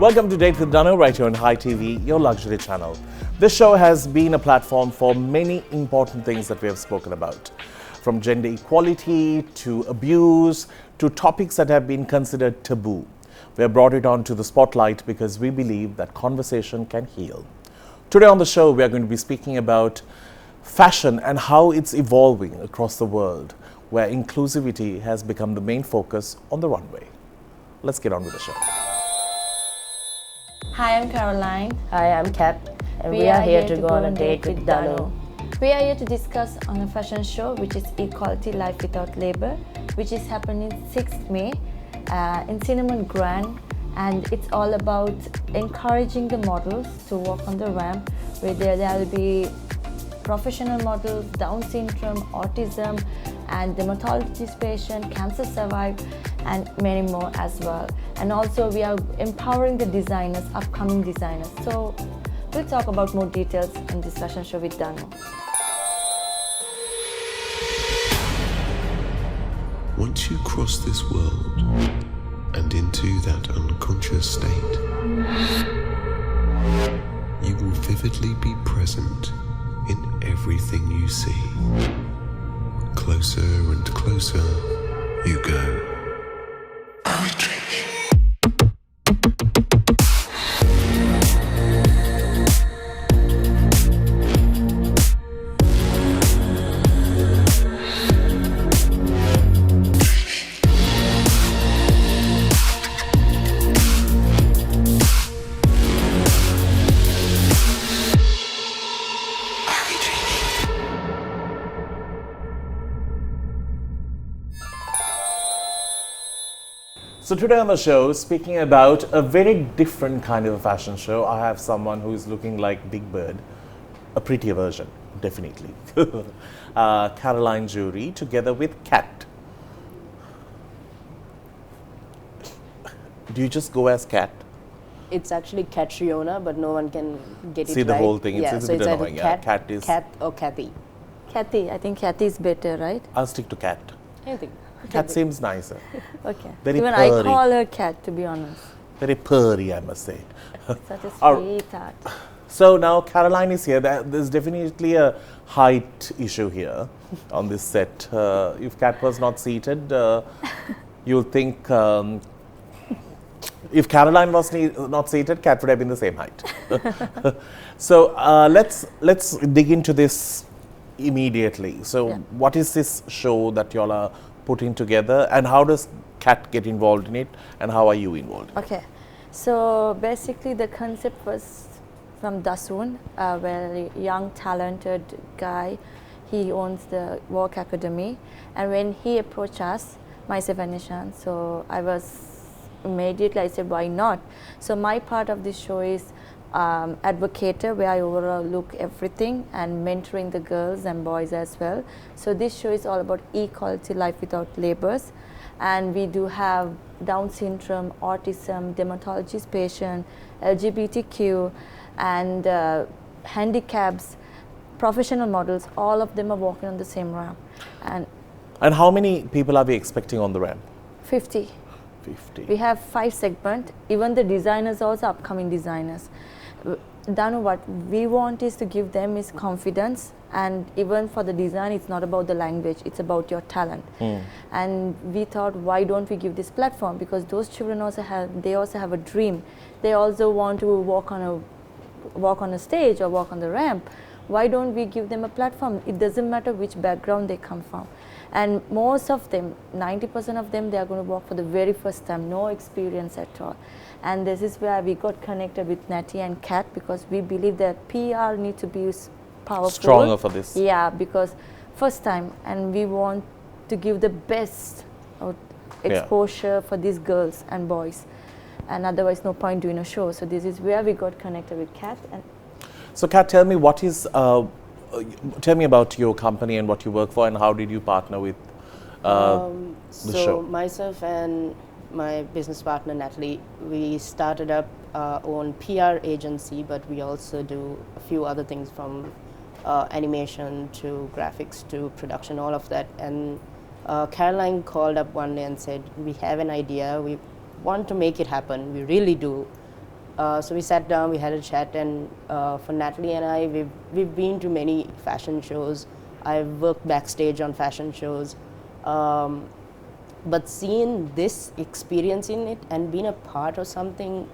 Welcome to Date with Danu right here on Hi TV, your luxury channel. This show has been a platform for many important things that we have spoken about. From gender equality to abuse to topics that have been considered taboo. We have brought it onto the spotlight because we believe that conversation can heal. Today on the show, we are going to be speaking about fashion and how it's evolving across the world, where inclusivity has become the main focus on the runway. Let's get on with the show. Hi, I'm Caroline. Hi, I'm Kat, and we are here to go on a date with Danu. We are here to discuss on a fashion show which is Equality Life Without Labor, which is happening 6th May in Cinnamon Grand, and it's all about encouraging the models to walk on the ramp, where there will be professional models, Down syndrome, autism, and dermatologist patient, cancer survivor, and many more as well. And also we are empowering the designers, upcoming designers. So we'll talk about more details in this fashion show with Danu. Once you cross this world and into that unconscious state, you will vividly be present in everything you see. Closer and closer you go. Are we dreaming? So today on the show, speaking about a very different kind of a fashion show, I have someone who is looking like Big Bird, a prettier version, definitely. Caroline Jurie, together with Kat. Do you just go as Kat? It's actually Catriona, but no one can get it right. See the whole thing, yeah, it's so a bit it's annoying. either Kat is... Kat or Kathy. Kathy, I think Kathy is better, right? I'll stick to Kat. Anything. Kat seems nicer. Okay. Very Even purry. I call her Kat, to be honest. Very purry, I must say. Such a Our- sweetheart. So now Caroline is here. There's definitely a height issue here on this set. If Kat was not seated, you'll think if Caroline was not seated, Kat would have been the same height. So let's dig into this immediately. So Yeah. what is this show that y'all are putting together, and how does Kat get involved in it, and how are you involved? Okay. So basically the concept was from Dasun, a very young, talented guy. He owns the Work Academy. And when he approached us, myself and Nishan, so I was immediately, I said, why not? So my part of this show is advocator, where I overall look everything and mentoring the girls and boys as well. So this show is all about equality, life without labors. And we do have Down syndrome, autism, dermatologist patient, LGBTQ, and handicaps, professional models. All of them are walking on the same ramp. And how many people are we expecting on the ramp? 50. 50. We have 5 segments. Even the designers also upcoming designers. Danu, what we want is to give them is confidence, and even for the design, it's not about the language, it's about your talent. And we thought, why don't we give this platform? Because those children also have a dream. They also want to walk on a stage or walk on the ramp. Why don't we give them a platform? It doesn't matter which background they come from. And most of them, 90% of them, they are going to walk for the very first time, no experience at all. And this is where we got connected with Natty and Kat, because we believe that PR needs to be powerful. Stronger for this. Yeah, because first time, and we want to give the best exposure for these girls and boys. And otherwise, no point doing a show. So this is where we got connected with Kat. And So Kat, tell me tell me about your company and what you work for, and how did you partner with the show? Myself and my business partner Natalie, we started up our own PR agency, but we also do a few other things from animation to graphics to production, all of that. And Caroline called up one day and said, we have an idea, we want to make it happen, we really do. So we sat down, we had a chat, and for Natalie and I, we've been to many fashion shows. I've worked backstage on fashion shows. But seeing this, experiencing it, and being a part of something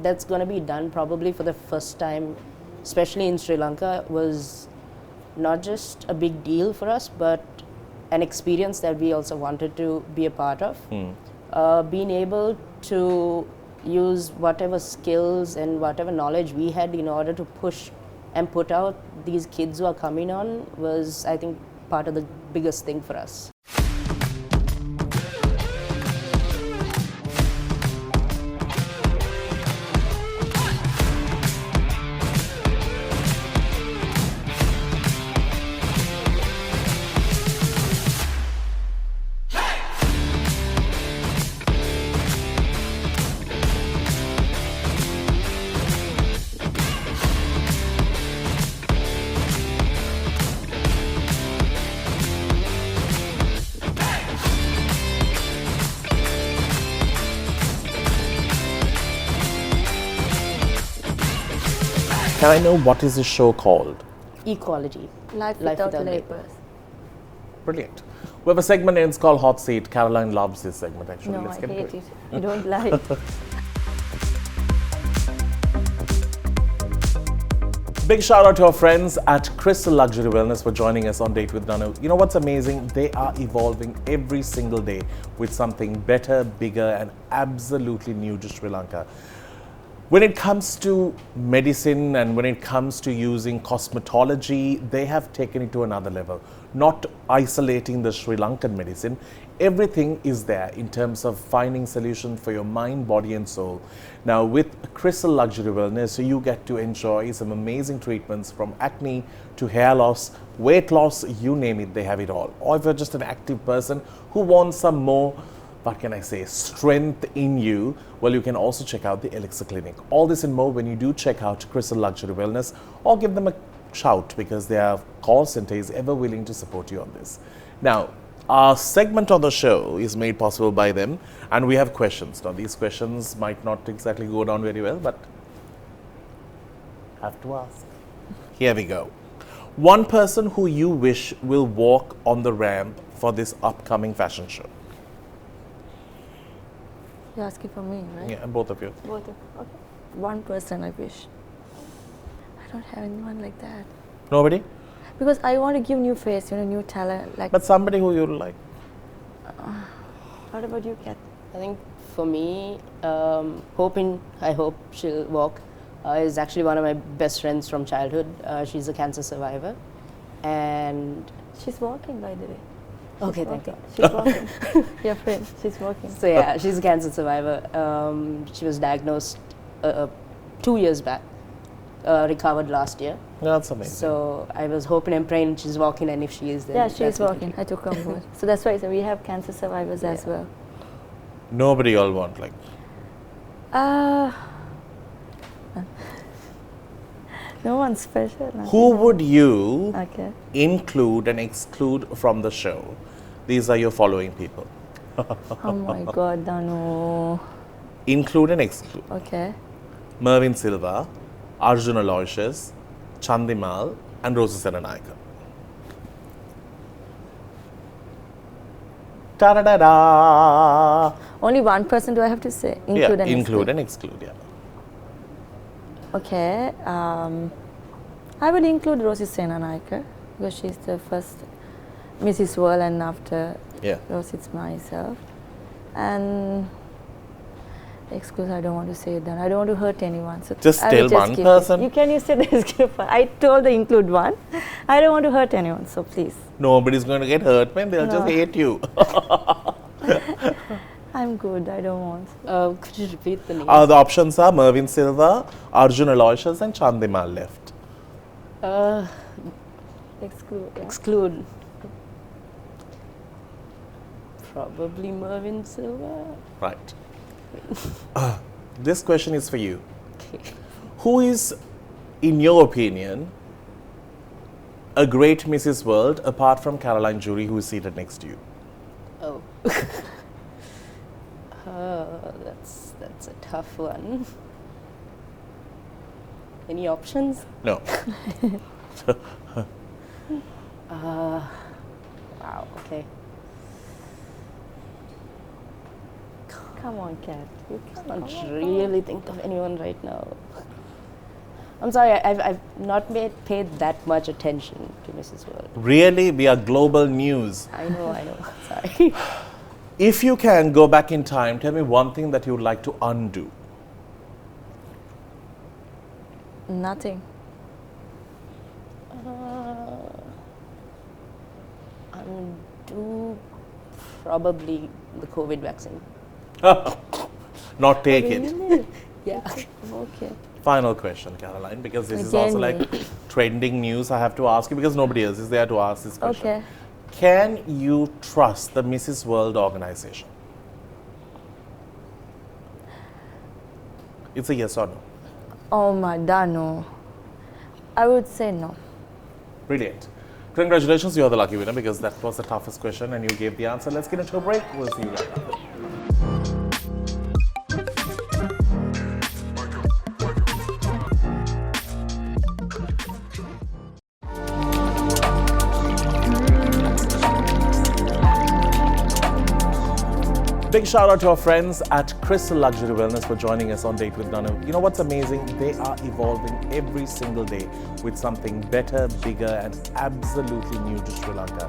that's going to be done probably for the first time, especially in Sri Lanka, was not just a big deal for us, but an experience that we also wanted to be a part of. Being able to use whatever skills and whatever knowledge we had in order to push and put out these kids who are coming on was, I think, part of the biggest thing for us. Can I know what is the show called? Equality. Life Life without without labels. Brilliant. We have a segment and it's called Hot Seat. Caroline loves this segment actually. No, Let's I get hate into it. I don't like it. Big shout out to our friends at Crystal Luxury Wellness for joining us on Date with Danu. You know what's amazing? They are evolving every single day with something better, bigger, and absolutely new to Sri Lanka. When it comes to medicine and when it comes to using cosmetology, they have taken it to another level. Not isolating the Sri Lankan medicine, everything is there in terms of finding solutions for your mind, body and soul. Now with Crystal Luxury Wellness, you get to enjoy some amazing treatments from acne to hair loss, weight loss, you name it, they have it all. Or if you're just an active person who wants some more, what can I say, strength in you, well, you can also check out the Elixir Clinic. All this and more when you do check out Crystal Luxury Wellness, or give them a shout because their call center is ever willing to support you on this. Now, our segment on the show is made possible by them, and we have questions. Now, these questions might not exactly go down very well, but have to ask. Here we go. One person who you wish will walk on the ramp for this upcoming fashion show. You're asking for me, right? Yeah, both of you. Both of okay. One person I wish. I don't have anyone like that. Nobody? Because I want to give new face, new talent. Like, But somebody who you like. what about you, Kat? I think for me, I hope she'll walk, is actually one of my best friends from childhood. She's a cancer survivor. And She's walking, by the way. okay, She's thank walking. God. She's walking. Your friend, she's walking. So yeah, she's a cancer survivor. She was diagnosed 2 years back, recovered last year. That's amazing. So I was hoping and praying she's walking, and if she is, then Yeah, she's that's what walking. I took her on board. So that's why we have cancer survivors as well. Nobody all want like. No one special. Nothing. Who would you Okay. include and exclude from the show? These are your following people. Oh my God, Danu. Include and exclude. Okay. Mervyn Silva, Arjun Aloysius, Chandimal, and Rosa Senanayaka. Ta-da-da-da! Only one person do I have to say? Include and include exclude. and exclude, yeah. Okay. I would include Rosie Senanayaka because she's the first Mrs. World, and after Yeah. Rosie, it's myself. And excuse, I don't want to say it then. I don't want to hurt anyone. So Just I will tell one keep person. it. You can use it. I told the include one. I don't want to hurt anyone, so please. Nobody's going to get hurt, man. They'll just No. hate you. I'm good. I don't want. Could you repeat the names? The options are Mervyn Silva, Arjun Aloysius, and Chandimal left. Exclude. Yeah. Exclude. Probably Mervyn Silva. Right. This question is for you. Okay. Who is, in your opinion, a great Mrs. World apart from Caroline Jurie, who is seated next to you? Oh. That's a tough one. Any options? No. Wow, okay. Come on, Kat. You I can't really think of anyone right now. I'm sorry, I've not paid that much attention to Mrs. World. Really? We are global news. I know, sorry. If you can go back in time, tell me one thing that you would like to undo. Nothing. Undo probably the COVID vaccine. Not take it. Yeah. Okay. Final question, Caroline, because this is also Again, like trending news. I have to ask you because nobody else is there to ask this question. Okay. Can you trust the Mrs. World organization? It's a yes or no. Oh my, Danu. I would say no. Brilliant. Congratulations, you're the lucky winner because that was the toughest question and you gave the answer. Let's get into a break. We'll see you right now. Big shout out to our friends at Crystal Luxury Wellness for joining us on Date with Danu. You know what's amazing? They are evolving every single day with something better, bigger, and absolutely new to Sri Lanka.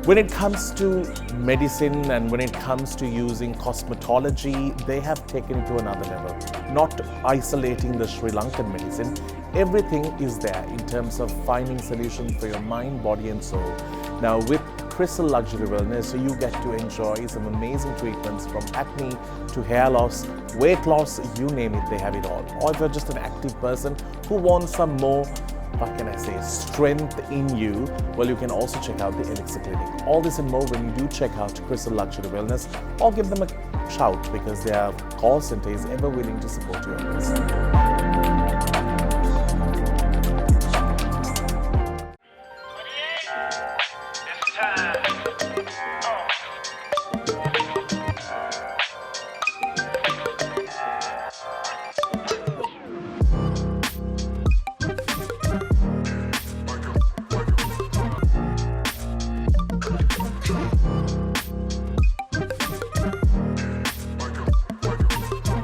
When it comes to medicine and when it comes to using cosmetology, they have taken it to another level. Not isolating the Sri Lankan medicine, everything is there in terms of finding solutions for your mind, body, and soul. Now, with Crystal Luxury Wellness, you get to enjoy some amazing treatments from acne to hair loss, weight loss, you name it, they have it all. Or if you're just an active person who wants some more, what can I say, strength in you, well, you can also check out the Elixir Clinic. All this and more when you do check out Crystal Luxury Wellness or give them a shout because their call center is ever willing to support your needs.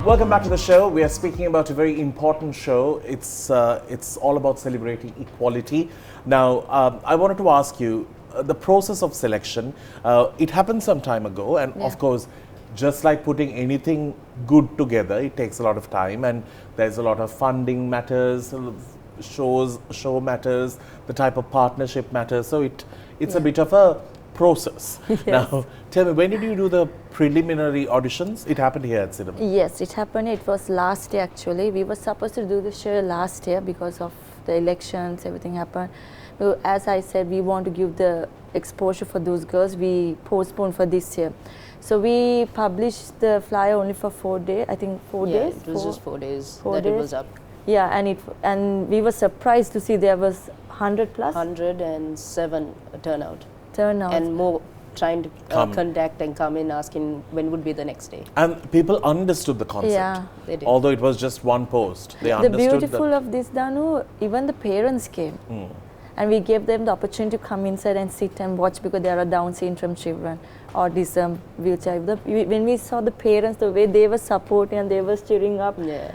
Welcome back to the show. We are speaking about a very important show. It's all about celebrating equality. Now, I wanted to ask you, the process of selection, it happened some time ago, and of course, just like putting anything good together, it takes a lot of time, and there's a lot of funding matters, show matters, the type of partnership matters. So it's a bit of a process. Yes. Now, tell me, when did you do the preliminary auditions? It happened here at cinema. Yes, it happened. It was last year actually. We were supposed to do the show last year because of the elections, everything happened. Well, as I said, we want to give the exposure for those girls. We postponed for this year. So we published the flyer only for 4 days, I think 4 days? It was just 4 days 4 that days. it was up. Yeah, and we were surprised to see there was 100 plus 107 turnout. turnout. And more trying to Come. contact and come in asking when would be the next day. And people understood the concept. Yeah. They did. Although it was just one post. They The understood beautiful that. of this, Danu, even the parents came. And we gave them the opportunity to come inside and sit and watch because there are Down syndrome children, autism, wheelchair. When we saw the parents, the way they were supporting and they were cheering up, Yeah.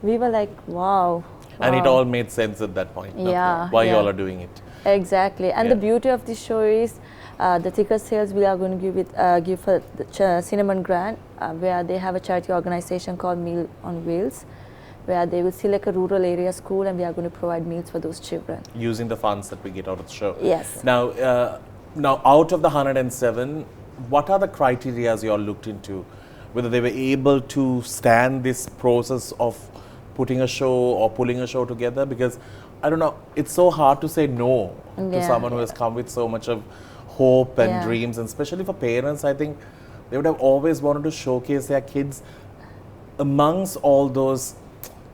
we were like, wow. And it wow. all made sense at that point. no? Yeah, Why you yeah. all are doing it. Exactly. And Yeah. the beauty of this show is the ticket sales we are going to give for the Cinnamon Grant, where they have a charity organization called Meal on Wheels, where they will select a rural area school and we are going to provide meals for those children. Using the funds that we get out of the show. Yes. Now out of the 107, what are the criteria you all looked into? Whether they were able to stand this process of putting a show or pulling a show together? Because I don't know, it's so hard to say no to Yeah. someone who has come with so much of hope and Yeah. dreams, and especially for parents, I think they would have always wanted to showcase their kids amongst all those,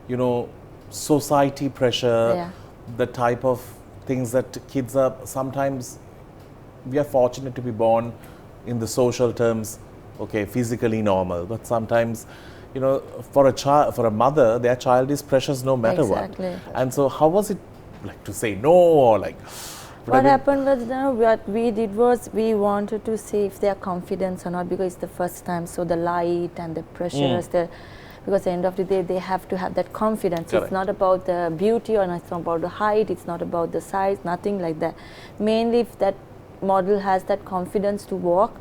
you know, society pressure, Yeah. the type of things that kids are sometimes, we are fortunate to be born in the social terms, okay, physically normal, but sometimes for a child, for a mother, their child is precious no matter Exactly. what. And so how was it like to say no, or like? What happened was, what we did was we wanted to see if they are confident or not, because it's the first time. So the light and the pressures, because at the end of the day, they have to have that confidence. Correct. It's not about the beauty, or it's not about the height, it's not about the size, nothing like that. Mainly if that model has that confidence to walk,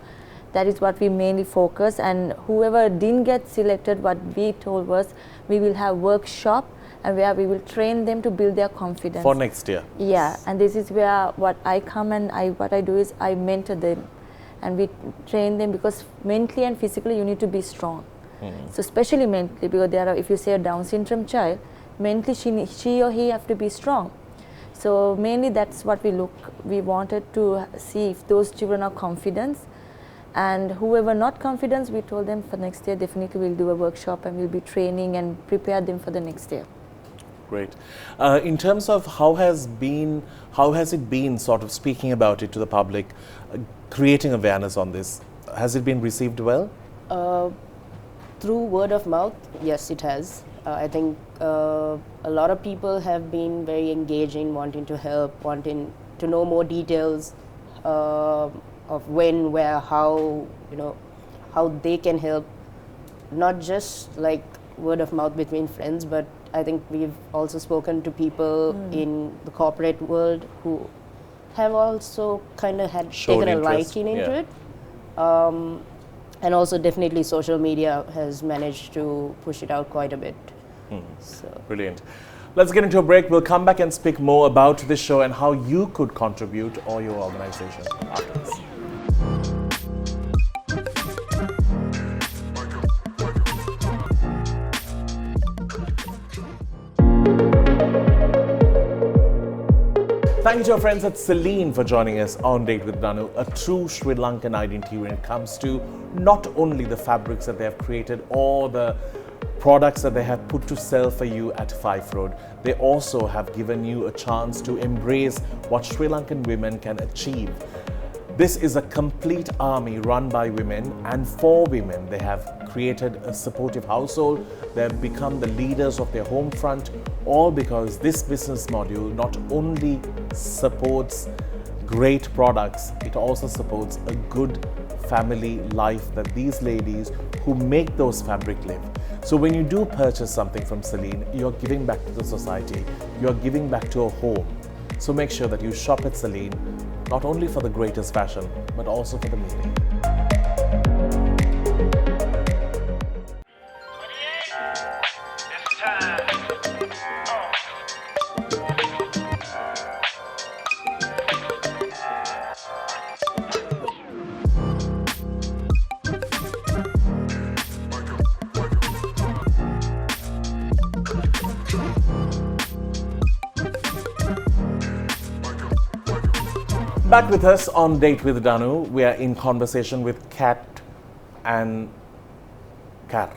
that is what we mainly focus. And whoever didn't get selected, what we told was we will have workshop, and where we will train them to build their confidence. For next year. Yeah, and this is where what I come and what I do is I mentor them, and we train them, because mentally and physically you need to be strong. So especially mentally, because if you say a Down syndrome child, mentally she or he have to be strong. So mainly that's what we wanted to see if those children are confident, and whoever not confident, we told them for next year definitely we'll do a workshop and we'll be training and prepare them for the next year. Great. In terms of how has it been sort of speaking about it to the public, creating awareness on this? Has it been received well? Through word of mouth, yes, it has. I think a lot of people have been very engaging, wanting to help, wanting to know more details of when, where, how, how they can help. Not just like word of mouth between friends, but I think we've also spoken to people in the corporate world who have also kind of taken a liking into it. And also definitely social media has managed to push it out quite a bit. So. Brilliant. Let's get into a break. We'll come back and speak more about this show and how you could contribute, or your organization, after this. Thank you to our friends at Celine for joining us on Date with Danu, a true Sri Lankan identity when it comes to not only the fabrics that they have created or the products that they have put to sell for you at Fife Road. They also have given you a chance to embrace what Sri Lankan women can achieve. This is a complete army run by women and for women. They have created a supportive household. They have become the leaders of their home front, all because this business module not only supports great products, it also supports a good family life that these ladies who make those fabric live. So when you do purchase something from Celine, you're giving back to the society, you're giving back to a home. So make sure that you shop at Celine, not only for the greatest fashion, but also for the meaning. Back with us on Date with Danu, we are in conversation with Kat and Kar.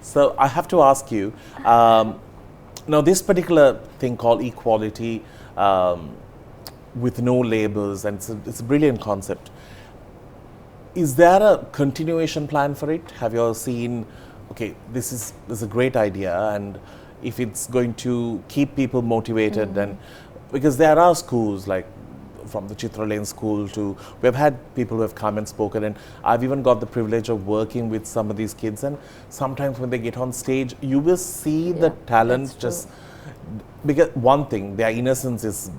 So I have to ask you, now this particular thing called equality with no labels, and it's a brilliant concept. Is there a continuation plan for it? Have you all seen, okay, this is a great idea, and if it's going to keep people motivated, and because there are schools like from the Chitra Lane school to, we've had people who have come and spoken, and I've even got the privilege of working with some of these kids, and sometimes when they get on stage, you will see the talent just, because one thing, their innocence is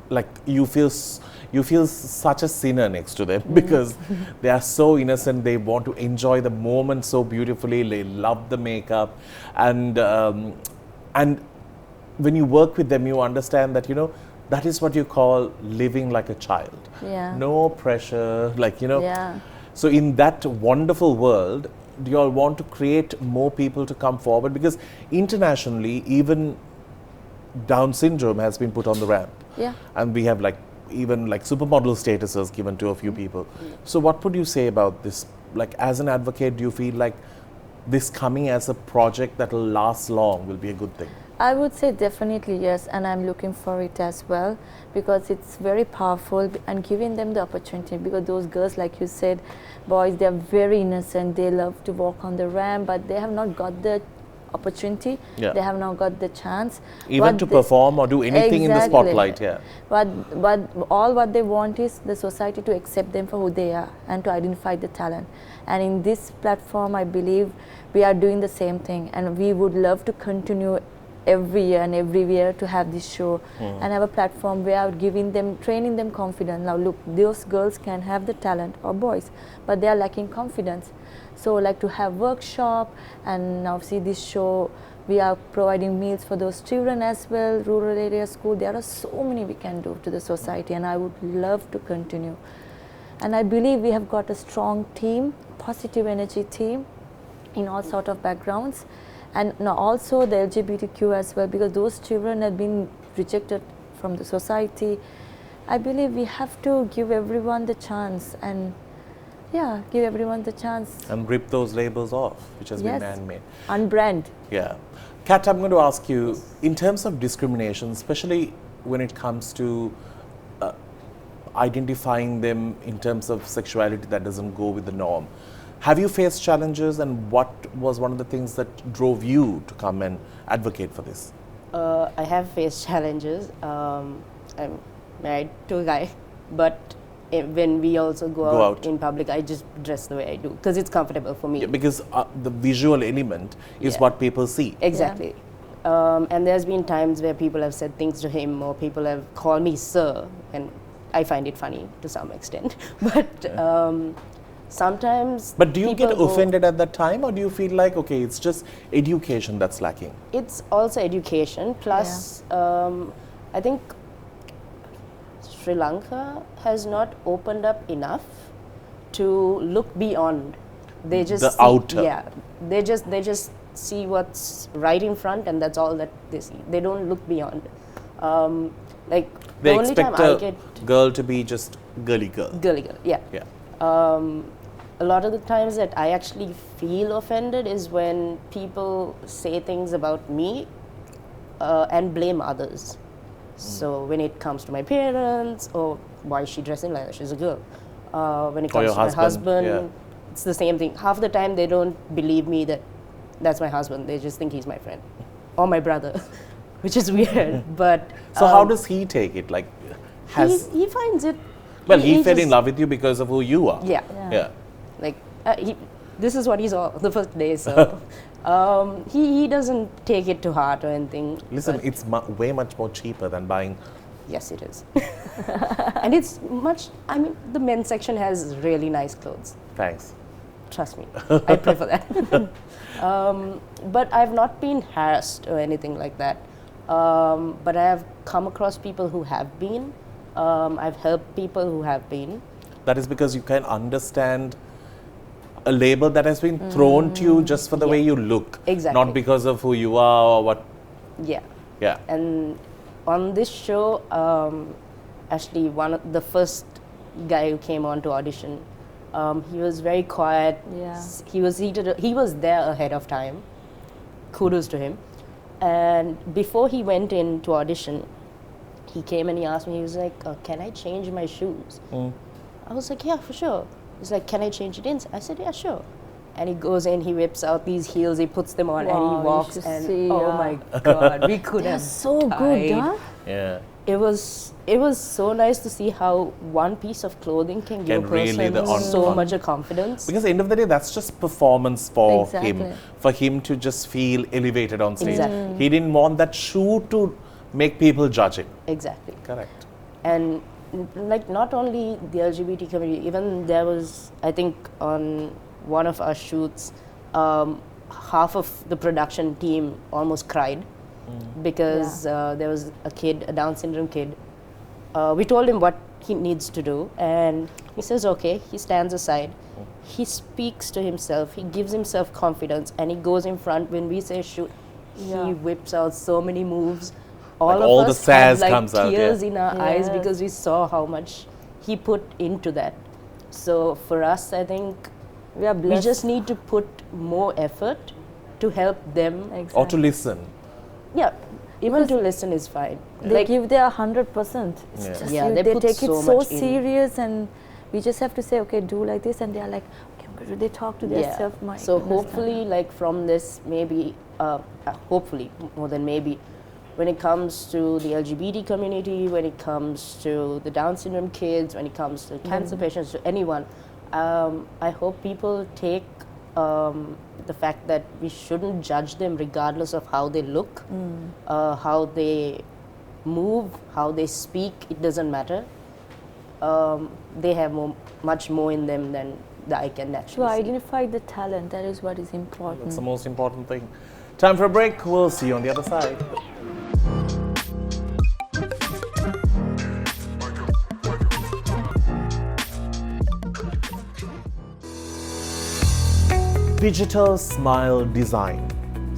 like, you feel such a sinner next to them because they are so innocent. They want to enjoy the moment so beautifully. They love the makeup, and when you work with them, you understand that that is what you call living like a child. Yeah. No pressure, like Yeah. So in that wonderful world, do you all want to create more people to come forward? Because internationally, even Down syndrome has been put on the ramp. Yeah. And we have even supermodel statuses given to a few people. So what would you say about this? Like, as an advocate, do you feel like this coming as a project that will last long will be a good thing? I would say definitely yes, and I'm looking for it as well, because it's very powerful and giving them the opportunity, because those girls, like you said, boys, they're very innocent, they love to walk on the ramp, but they have not got the opportunity, Yeah. they have not got the chance. Even to perform or do anything in the Exactly. spotlight, yeah. But all what they want is the society to accept them for who they are and to identify the talent. And in this platform, I believe we are doing the same thing, and we would love to continue every year and every year to have this show and have a platform where I'm giving them, training them confidence. Now look, those girls can have the talent, or boys, but they are lacking confidence. So like to have workshop, and now see this show, we are providing meals for those children as well, rural area school. There are so many we can do to the society, and I would love to continue. And I believe we have got a strong team, positive energy team in all sort of backgrounds. And now also the LGBTQ as well, because those children have been rejected from the society. I believe we have to give everyone the chance, and yeah, give everyone the chance. And rip those labels off, which has been Yes. man-made. Unbrand. Yeah. Kat, I'm going to ask you, in terms of discrimination, especially when it comes to identifying them in terms of sexuality that doesn't go with the norm, have you faced challenges, and what was one of the things that drove you to come and advocate for this? I have faced challenges. I'm married to a guy, but when we also go out in public, I just dress the way I do because it's comfortable for me. Yeah, because the visual element is Yeah. what people see. Exactly. And there's been times where people have said things to him, or people have called me sir, and I find it funny to some extent. But sometimes. But do you get people offended at that time, or do you feel like, okay, it's just education that's lacking? It's also education. Plus, I think Sri Lanka has not opened up enough to look beyond. They just The see, outer. Yeah, they just see what's right in front, and that's all that they see. They don't look beyond. Like They the only time expect I a get girl to be just girly girl. girly girl, yeah. Yeah. A lot of the times that I actually feel offended is when people say things about me and blame others. So when it comes to my parents, or why is she dressing like that? She's a girl. When it Or comes your to my husband, yeah. it's the same thing. Half the time they don't believe me that that's my husband. They just think he's my friend or my brother, which is weird. But So how does he take it? Like, he finds it. well, he fell just- in love with you because of who you are. Yeah. Yeah. Like this is what he saw the first day, so he doesn't take it to heart or anything. Listen, but it's way much more cheaper than buying. yes, it is. And it's much. I mean, the men's section has really nice clothes. Thanks. Trust me, I prefer that. But I've not been harassed or anything like that. But I have come across people who have been. I've helped people who have been. That is because you can understand a label that has been thrown to you just for the way you look. Exactly. Not because of who you are or what. Yeah. Yeah. And on this show, actually, one of the first guy who came on to audition, he was very quiet. Yeah. He was there ahead of time. Kudos to him. And before he went in to audition, he came and he asked me. He was like, "Can I change my shoes?" I was like, "Yeah, for sure." He's like, "Can I change it in?" I said, "Yeah, sure." And he goes in, he whips out these heels, he puts them on, and Wow, he you walks. should And see, oh yeah. my God, we could They're have so good, died. huh? Yeah. It was so nice to see how one piece of clothing can give a Can really person so on- much of confidence. Because at the end of the day, that's just performance for Exactly. him. For him to just feel elevated on stage. Exactly. He didn't want that shoe to make people judge him. Exactly. Correct. And like not only the LGBT community, even there was, I think on one of our shoots, half of the production team almost cried because there was a kid, a Down syndrome kid. We told him what he needs to do, and he says okay. He stands aside. He speaks to himself. He gives himself confidence, and he goes in front when we say shoot. Yeah. He whips out so many moves. Like All all of the us had sass like comes out, tears yeah. in our eyes Yes. because we saw how much he put into that. So for us, I think We are We blessed. just need to put more effort to help them. Exactly. Or to listen. Yeah, even to listen is fine. They give their 100%. It's Yeah. just Yeah, you, they they put take it so so much in. serious, and we just have to say, okay, do like this, and they are like, okay, I'm good. They talk to themselves. My So goodness, hopefully, like from this, maybe, hopefully, more than maybe, when it comes to the LGBT community, when it comes to the Down syndrome kids, when it comes to cancer patients, to anyone, I hope people take the fact that we shouldn't judge them regardless of how they look, how they move, how they speak. It doesn't matter. They have much more in them than the eye can to naturally see. identify the talent, that is what is important. That's the most important thing. Time for a break. We'll see you on the other side. Digital smile design.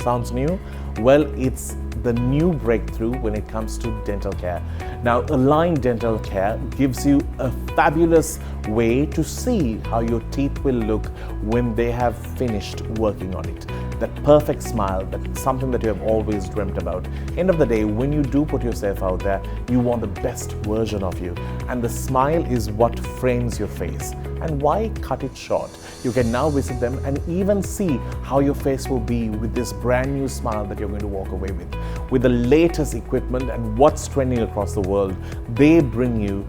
Sounds new? Well, it's the new breakthrough when it comes to dental care. Now, Align Dental Care gives you a fabulous way to see how your teeth will look when they have finished working on it. That perfect smile, that's something that you have always dreamt about. End of the day, when you do put yourself out there, you want the best version of you. And the smile is what frames your face. And why cut it short? You can now visit them and even see how your face will be with this brand new smile that you're going to walk away with. With the latest equipment and what's trending across the world, they bring you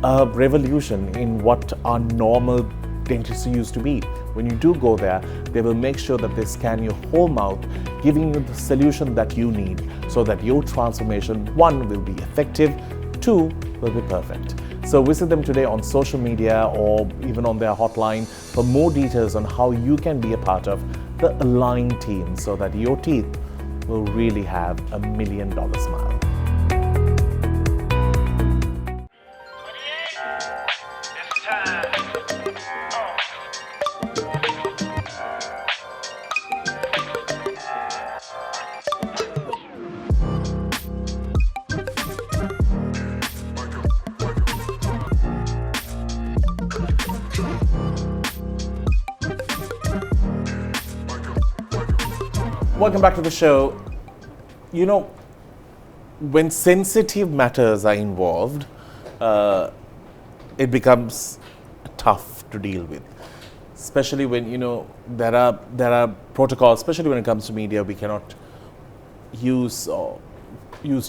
a revolution in what our normal dentistry used to be. When you do go there, they will make sure that they scan your whole mouth, giving you the solution that you need so that your transformation, 1, will be effective, 2, will be perfect. So visit them today on social media or even on their hotline for more details on how you can be a part of the Align team so that your teeth will really have a $1 million smile. Welcome back to the show. You know, when sensitive matters are involved, it becomes tough to deal with. Especially when, you know, there are protocols, especially when it comes to media. We cannot use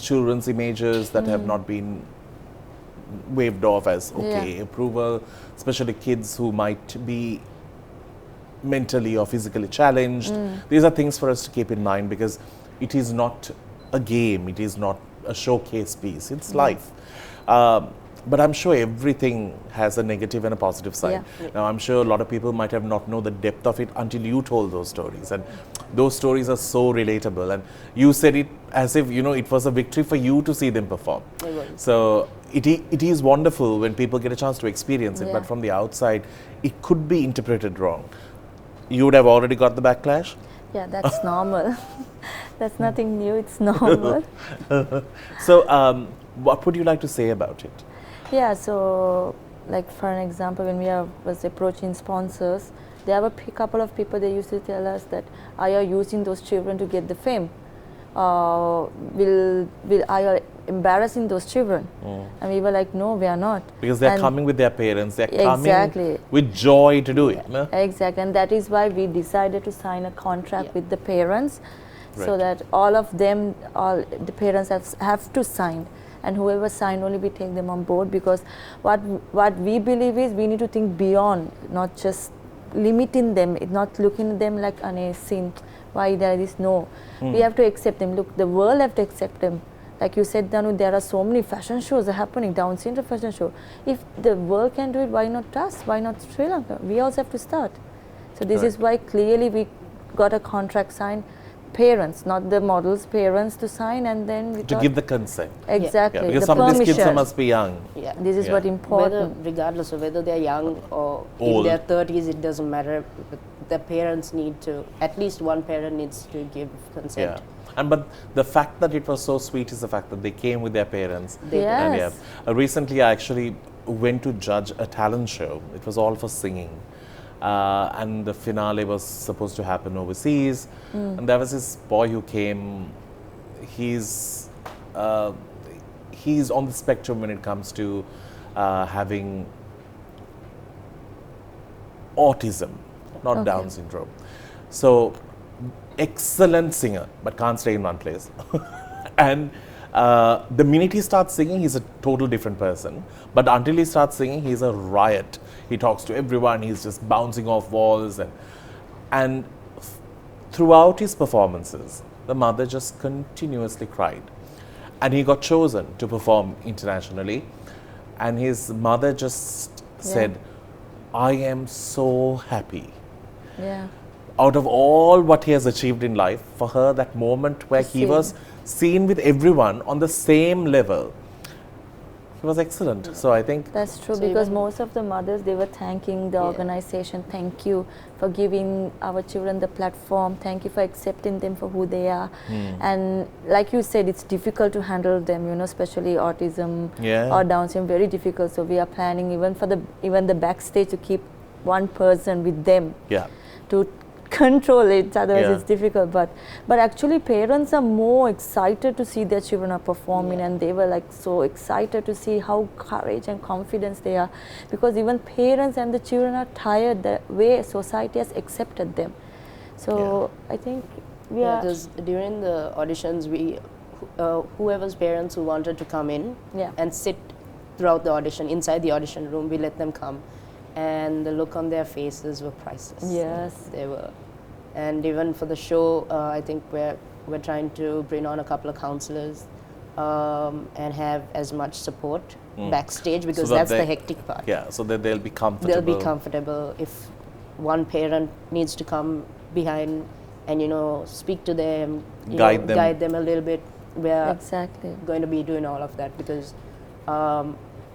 children's images that have not been waved off as okay, approval, especially kids who might be mentally or physically challenged. These are things for us to keep in mind because it is not a game, it is not a showcase piece, it's life. But I'm sure everything has a negative and a positive side. Yeah. Now, I'm sure a lot of people might have not known the depth of it until you told those stories. And those stories are so relatable. And you said it as if, you know, it was a victory for you to see them perform. It was. So it is wonderful when people get a chance to experience it. Yeah. But from the outside, it could be interpreted wrong. You would have already got the backlash? Yeah, that's normal. That's nothing new, it's normal. So what would you like to say about it? Yeah, so like for an example, when was approaching sponsors, there were a couple of people, they used to tell us that, are you using those children to get the fame? Are you embarrassing those children? And we were like, no, we are not. Because they're And coming with their parents, they're coming Exactly. with joy to do it. No? Exactly, and that is why we decided to sign a contract with the parents, so Right. that all of them, all the parents have to sign, and whoever sign only we take them on board, because what we believe is we need to think beyond, not just limiting them, not looking at them like a sin. Why there is no? We have to accept them. Look, the world have to accept them. Like you said, Danu, there are so many fashion shows happening, Down syndrome fashion show. If the world can do it, why not us? Why not Sri Lanka? We also have to start. So this is why clearly we got a contract signed, parents, not the models, parents to sign, and then we To thought, give the consent. exactly, Yeah, because the some of these kids permission. must be young. Yeah. This is Yeah. what Whether, important. regardless of whether they're young or Old. in their 30s, it doesn't matter. The parents need to, at least one parent needs to give consent. Yeah. But the fact that it was so sweet is the fact that they came with their parents. They did. And Yes. recently I actually went to judge a talent show. It was all for singing. and the finale was supposed to happen overseas. And there was this boy who came. He's on the spectrum when it comes to having autism, not Down syndrome. So, excellent singer, but can't stay in one place. And the minute he starts singing, he's a total different person. But until he starts singing, he's a riot. He talks to everyone. He's just bouncing off walls, and throughout his performances, the mother just continuously cried. And he got chosen to perform internationally. And his mother just said, I am so happy. Yeah. Out of all what he has achieved in life, for her, that moment where he was seen with everyone on the same level, he was excellent. So I think That's true, So because even- most of the mothers, they were thanking the organization. Thank you for giving our children the platform. Thank you for accepting them for who they are. And like you said, it's difficult to handle them, especially autism or Down syndrome, very difficult. So we are planning even the backstage to keep one person with them to control it, otherwise it's difficult. But actually parents are more excited to see their children are performing, and they were like so excited to see how courage and confidence they are, because even parents and the children are tired the way society has accepted them. So I think we are because during the auditions, we whoever's parents who wanted to come in and sit throughout the audition, inside the audition room, we let them come. And the look on their faces were priceless. Yes. They were. And even for the show, I think we're trying to bring on a couple of counselors and have as much support backstage, because So that that's the they- hectic part. yeah, so that they'll be comfortable. They'll be comfortable. If one parent needs to come behind and speak to them, Guide them. guide them a little bit, we're exactly. going to be doing all of that, because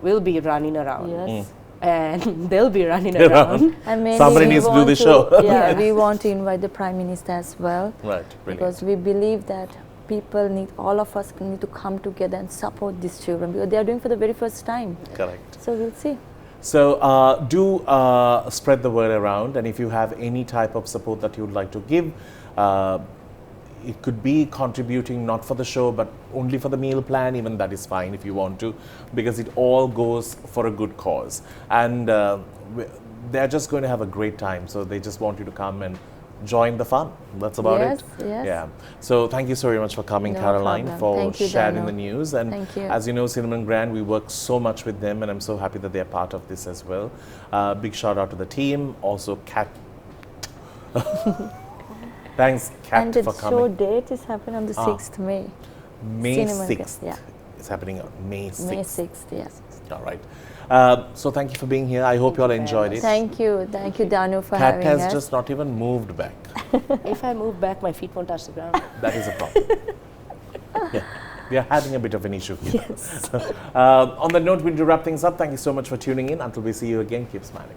we'll be running around. Yes. And they'll be running around. And mainly Somebody we needs to do want the show. Yeah, we want to invite the Prime Minister as well. Right, brilliant. Because we believe that all of us need to come together and support these children, because they are doing for the very first time. Correct. So we'll see. So do spread the word around, and if you have any type of support that you would like to give, it could be contributing not for the show but only for the meal plan, even that is fine if you want to, because it all goes for a good cause. And they're just going to have a great time, so they just want you to come and join the fun. That's about it. Yes. Yeah. So thank you so very much for coming, No Caroline, problem. for Thank you, sharing Danu. the news. And Thank you. as you know, Cinnamon Grand, we work so much with them, and I'm so happy that they're part of this as well. Big shout out to the team. Also, Kat. Thanks, Kat, And the for show coming. date is happening on the 6th May. May Cinnamon 6th. Grand, yeah. It's happening on May 6th. May 6th, yes. All right. So thank you for being here. I hope you all you very enjoyed much. it. Thank you, Danu, for Kat having has us. just not even moved back. If I move back, my feet won't touch the ground. That is a problem. Yeah. We are having a bit of an issue here. Yes. On that note, we'll wrap things up. Thank you so much for tuning in. Until we see you again, keep smiling.